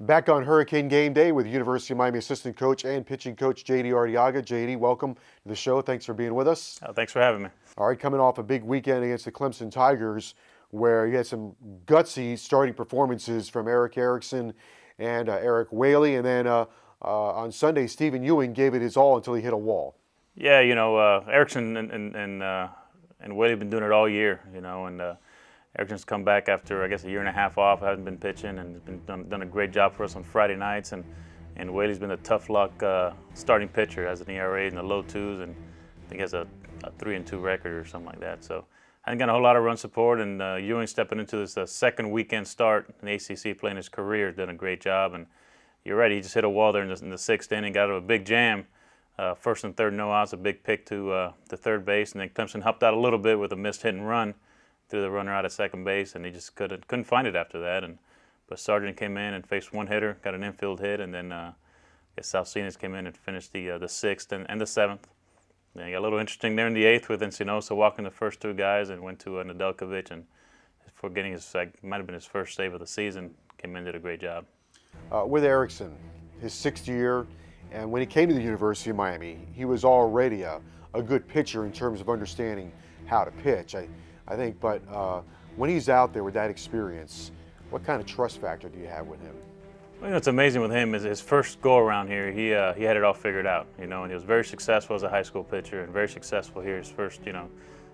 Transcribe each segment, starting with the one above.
Back on Hurricane Game Day with University of Miami assistant coach and pitching coach J.D. Arteaga. J.D., welcome to the show. Thanks for being with us. Thanks for having me. All right, coming off a big weekend against the Clemson Tigers where you had some gutsy starting performances from Eric Erickson and Eric Whaley, and then on Sunday, Stephen Ewing gave it his all until he hit a wall. Yeah, Erickson and Whaley have been doing it all year, and Erickson's come back after, I guess, a year and a half off, hasn't been pitching, and has done a great job for us on Friday nights. And Whaley's been a tough luck starting pitcher, has an ERA in the low twos, and I think has a 3-2 record or something like that. So I think got a whole lot of run support, and Ewing stepping into this second weekend start in the ACC, playing his career, has done a great job. And you're right, he just hit a wall there in the sixth inning, got a big jam. First and third no outs, a big pick to third base, and then Clemson helped out a little bit with a missed hit and run. Threw the runner out at second base, and he just couldn't find it after that. But Sargent came in and faced one hitter, got an infield hit, and then I guess South Sinas came in and finished the sixth and the seventh. Then he got a little interesting there in the eighth with Encinosa walking the first two guys and went to Nedeljkovic, and for getting his, might have been his first save of the season, came in and did a great job. With Erickson, his sixth year, and when he came to the University of Miami, he was already a good pitcher in terms of understanding how to pitch. I think, but when he's out there with that experience, what kind of trust factor do you have with him? Well, what's amazing with him is his first go around here, he had it all figured out, and he was very successful as a high school pitcher and very successful here his first,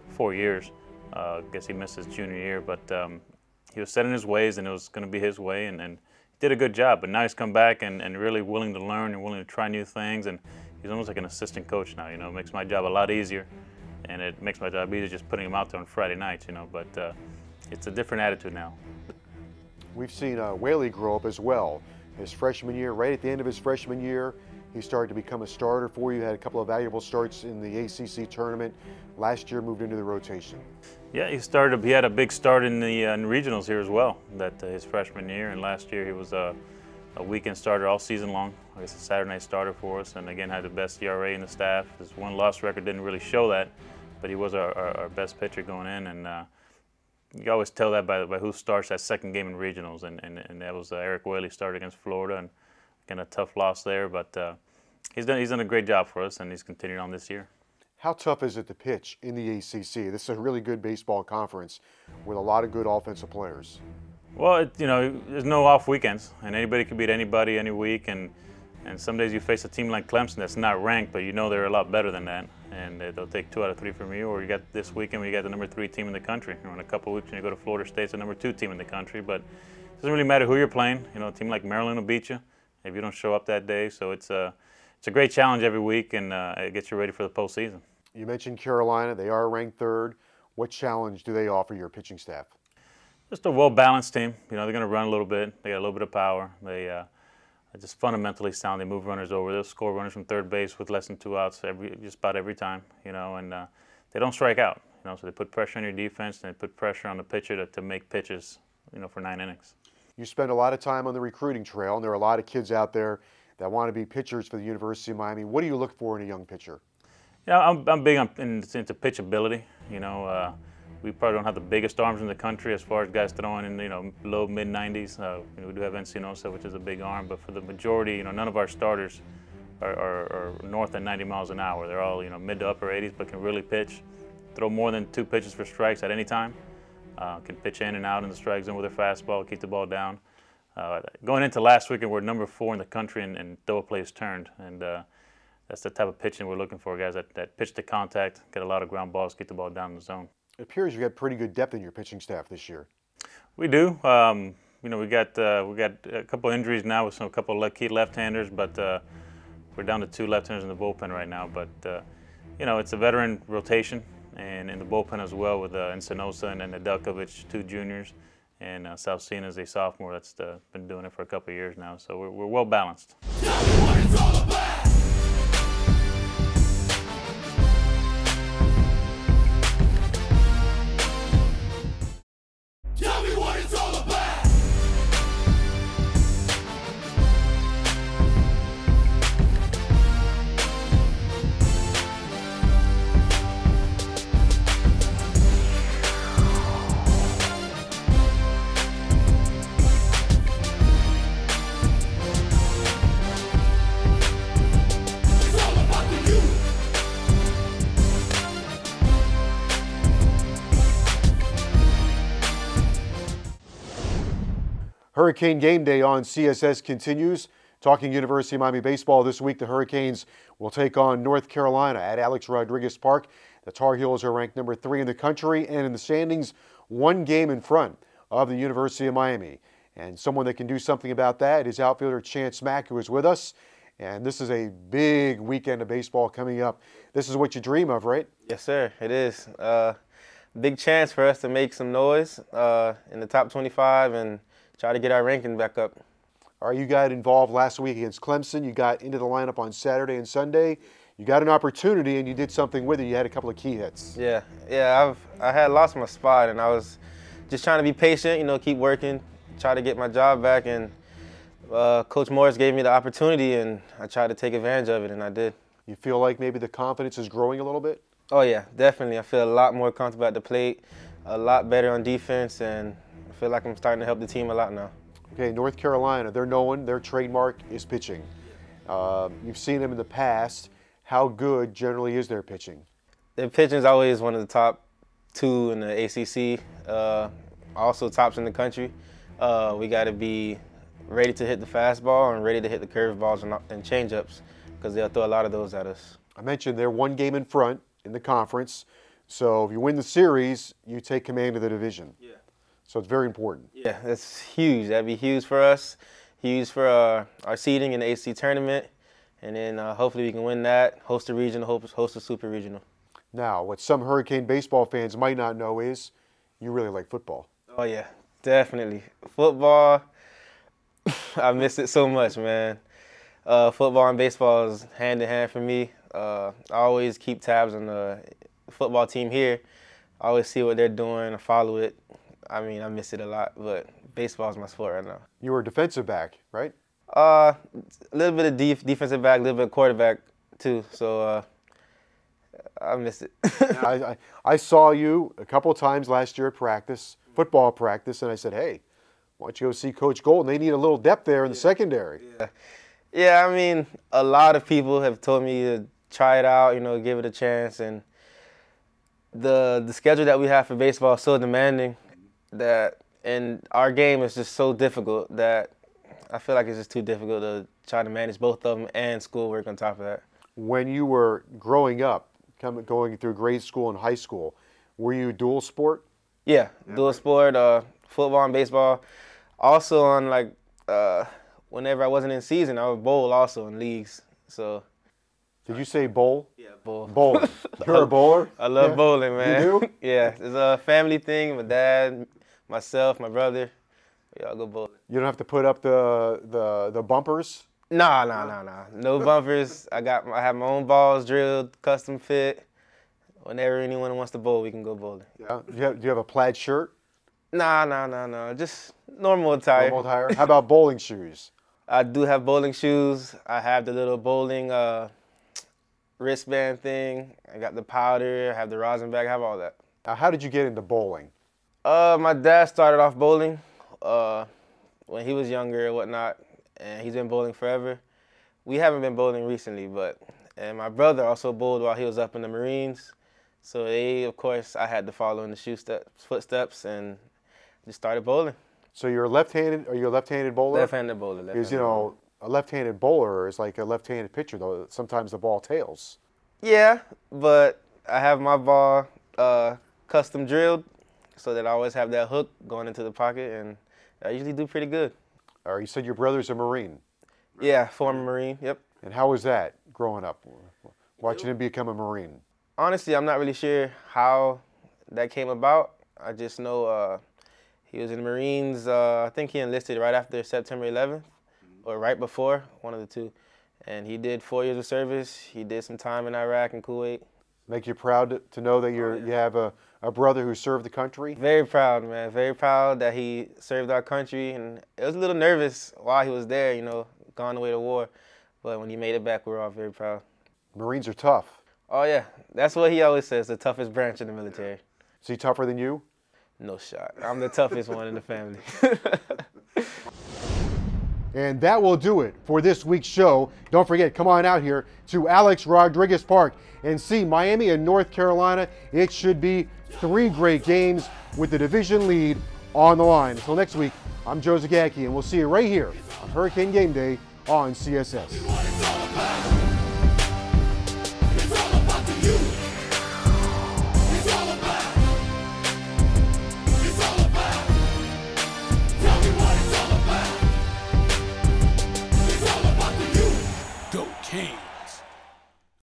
4 years. I guess he missed his junior year, but he was set in his ways, and it was going to be his way, and he did a good job. But now he's come back and really willing to learn and willing to try new things, and he's almost like an assistant coach now. It makes my job a lot easier. And it makes my job easier just putting him out there on Friday nights, but it's a different attitude now. We've seen Whaley grow up as well. His freshman year, right at the end of his freshman year, he started to become a starter for you. Had a couple of valuable starts in the ACC tournament. Last year, moved into the rotation. Yeah, he had a big start in the regionals here as well, his freshman year. And last year he was a weekend starter all season long. I guess a Saturday night starter for us, and again had the best ERA in the staff. His win-loss record didn't really show that, but he was our best pitcher going in, and you always tell that by who starts that second game in regionals, and that was Eric Whaley started against Florida, and again a tough loss there, but he's done a great job for us, and he's continued on this year. How tough is it to pitch in the ACC? This is a really good baseball conference with a lot of good offensive players. Well, there's no off weekends, and anybody can beat anybody any week, and some days you face a team like Clemson that's not ranked, but they're a lot better than that, and they'll take 2 out of 3 from you. Or you got this weekend where you got the number 3 team in the country, or in a couple of weeks when you go to Florida State, it's the number 2 team in the country. But it doesn't really matter who you're playing. A team like Maryland will beat you if you don't show up that day. So it's a great challenge every week, and it gets you ready for the postseason. You mentioned Carolina; they are ranked 3rd. What challenge do they offer your pitching staff? Just a well-balanced team. They're going to run a little bit. They got a little bit of power. They are just fundamentally sound. They move runners over. They'll score runners from third base with less than 2 outs just about every time. And they don't strike out. So they put pressure on your defense, and they put pressure on the pitcher to make pitches. For 9 innings. You spend a lot of time on the recruiting trail, and there are a lot of kids out there that want to be pitchers for the University of Miami. What do you look for in a young pitcher? I'm big into pitchability. We probably don't have the biggest arms in the country as far as guys throwing in low mid 90s. We do have Encinosa, which is a big arm, but for the majority, none of our starters are north of 90 miles an hour. They're all mid to upper 80s, but can really pitch, throw more than 2 pitches for strikes at any time. Can pitch in and out in the strike zone with their fastball, keep the ball down. Going into last weekend, we're number 4 in the country in throw plays turned, and that's the type of pitching we're looking for, guys that pitch to contact, get a lot of ground balls, keep the ball down in the zone. It appears you got pretty good depth in your pitching staff this year. We do. We got a couple injuries now with a couple of key left-handers, but we're down to 2 left-handers in the bullpen right now. But it's a veteran rotation, and in the bullpen as well with Encinosa and then Nedeljkovic, 2 juniors, and South Sinas, a sophomore that's been doing it for a couple of years now. So we're well balanced. Hurricane Game Day on CSS continues. Talking University of Miami baseball this week, the Hurricanes will take on North Carolina at Alex Rodriguez Park. The Tar Heels are ranked number 3 in the country and in the standings, 1 game in front of the University of Miami. And someone that can do something about that is outfielder Chance Mack, who is with us. And this is a big weekend of baseball coming up. This is what you dream of, right? Yes, sir, it is. Big chance for us to make some noise in the top 25 and try to get our ranking back up. All right, you got involved last week against Clemson. You got into the lineup on Saturday and Sunday. You got an opportunity and you did something with it. You had a couple of key hits. Yeah, I had lost my spot and I was just trying to be patient, you know, keep working, try to get my job back. And Coach Morris gave me the opportunity and I tried to take advantage of it, and I did. You feel like maybe the confidence is growing a little bit? Oh yeah, definitely. I feel a lot more comfortable at the plate, a lot better on defense, and I feel like I'm starting to help the team a lot now. Okay, North Carolina, they're known, their trademark is pitching. You've seen them in the past. How good generally is their pitching? Their pitching is always one of the top 2 in the ACC, also tops in the country. We got to be ready to hit the fastball and ready to hit the curveballs and changeups, because they'll throw a lot of those at us. I mentioned they're 1 game in front in the conference, so if you win the series, you take command of the division. Yeah. So it's very important. Yeah, that's huge. That'd be huge for us, huge for our seeding in the ACC tournament, and then hopefully we can win that, host a regional, host a super regional. Now, what some Hurricane baseball fans might not know is you really like football. Oh yeah, definitely. Football, I miss it so much, man. Football and baseball is hand in hand for me. I always keep tabs on the football team here. I always see what they're doing, I follow it. I mean, I miss it a lot, but baseball is my sport right now. You were a defensive back, right? A little bit of defensive back, a little bit of quarterback too, so I miss it. I saw you a couple of times last year at practice, football practice, and I said, hey, why don't you go see Coach Golden? They need a little depth there in the secondary. Yeah, I mean, a lot of people have told me to try it out, you know, give it a chance, and the schedule that we have for baseball is so demanding that, and our game is just so difficult that I feel like it's just too difficult to try to manage both of them and schoolwork on top of that. When you were growing up, going through grade school and high school, were you dual sport? Yeah, dual sport, football and baseball. Also on like, whenever I wasn't in season, I would bowl also in leagues. So. Did you say bowl? Yeah, bowl. Bowling. You're a bowler? I love bowling, man. You do? Yeah, it's a family thing. My dad, myself, my brother, we all go bowling. You don't have to put up the bumpers? Nah. No bumpers. I have my own balls drilled, custom fit. Whenever anyone wants to bowl, we can go bowling. Yeah. Do you have a plaid shirt? Nah. Just normal attire. Normal attire. How about bowling shoes? I do have bowling shoes. I have the little bowling wristband thing. I got the powder. I have the rosin bag. I have all that. Now, how did you get into bowling? My dad started off bowling when he was younger and whatnot, and he's been bowling forever. We haven't been bowling recently, and my brother also bowled while he was up in the Marines. So of course, I had to follow in the footsteps and just started bowling. So you're left-handed, or you're a left-handed bowler? Left-handed bowler. Because, you know, a left-handed bowler is like a left-handed pitcher, though. Sometimes the ball tails. Yeah, but I have my ball custom drilled so that I always have that hook going into the pocket, and I usually do pretty good. Or you said your brother's a Marine. Yeah, former Marine, yep. And how was that growing up, watching him become a Marine? Honestly, I'm not really sure how that came about. I just know he was in the Marines. I think he enlisted right after September 11th, or right before, one of the two. And he did 4 years of service. He did some time in Iraq and Kuwait. Make you proud to know that you have a brother who served the country? Very proud, man. Very proud that he served our country. And it was a little nervous while he was there, you know, gone away to war. But when he made it back, we were all very proud. Marines are tough. Oh, yeah. That's what he always says, the toughest branch in the military. Is he tougher than you? No shot. I'm the toughest one in the family. And that will do it for this week's show. Don't forget, come on out here to Alex Rodriguez Park and see Miami and North Carolina. It should be 3 great games with the division lead on the line. Until next week, I'm Joe Zagacki, and we'll see you right here on Hurricane Game Day on CSS.